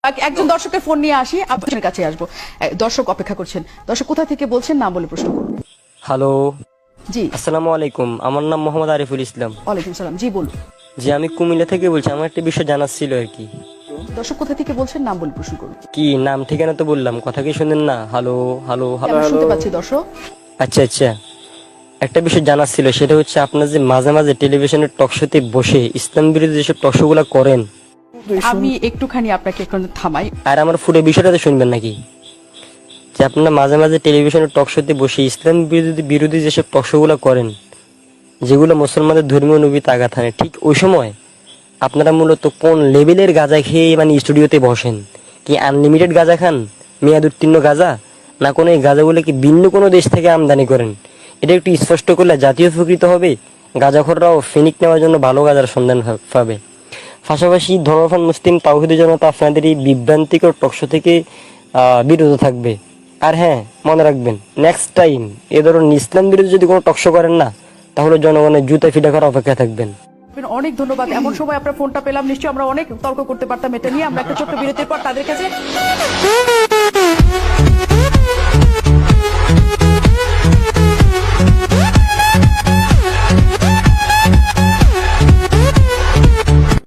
একজন দর্শকের ফোন নিয়ে আসি, আপনার কাছে আসবো। দর্শক অপেক্ষা করছেন। দর্শক কোথা থেকে বলছেন, নাম বলে প্রশ্ন করুন। হ্যালো, জি, আসসালামু আলাইকুম। আমার নাম মোহাম্মদ আরিফুল ইসলাম। ওয়ালাইকুম সালাম। জি বলুন। জি, আমি কুমিল্লা থেকে বলছি। আমার একটা বিষয় জানার ছিল আর কি। দর্শক কোথা থেকে বলছেন, নাম বলে প্রশ্ন করুন। কি নাম ঠিকানা তো বললাম, কথা কি শুনেন না? Hello hello hello. আমরা শুনতে পাচ্ছি দর্শক। আচ্ছা আচ্ছা, একটা বিষয় জানার ছিল, সেটা হচ্ছে আপনার যে মাঝে মাঝে টেলিভিশনের টকশোতে বসে ইসলাম বিরোধী যেসব টকশোগুলো করেন, আমি একটুখানি আপনাকে একটু থামাই। আর আমার পুরো বিষয়টাতে শুনবেন নাকি? যে আপনারা মাঝে মাঝে টেলিভিশনের টকশোতে বসে ইসলাম বিরোধী বিরোধী যেসব টকশোগুলো করেন, যেগুলো মুসলমানদের ধর্মীয় নবীতে আঘাত হানে, ঠিক ওই সময় আপনারা মূলত কোন লেভেলের গাঁজা খেয়ে মানে স্টুডিওতে বসেন? কি আনলিমিটেড গাঁজা খান, মেয়াদ উত্তীর্ণ গাঁজা, না কোনো এই গাঁজাগুলো কি ভিন্ন কোনো দেশ থেকে আমদানি করেন? এটা একটু স্পষ্ট করলে জাতীয় উপকৃত হবে, গাঁজাখোররাও ফিনিক নেওয়ার জন্য ভালো গাঁজার সন্ধান পাবে। পাশাপাশি ধর্মপ্রাণ মুসলিম তাওহীদের জনতা আপনাদের এই বিভ্রান্তিকর টকশো থেকে বিরত থাকবে। আর হ্যাঁ, মনে রাখবেন, নেক্সট টাইম এ ধরনের ইসলাম বিরোধী যদি কোনো টকশো করেন না, তাহলে জনগণের জুতা ফিটা করার অপেক্ষা থাকবেন। অনেক ধন্যবাদ। এমন সময় আপনার ফোনটা পেলাম, নিশ্চয়ই আমরা অনেক তর্ক করতে পারতাম এটা নিয়ে। আমরা একটা ছোট্ট বিরতির পর তাদের কাছে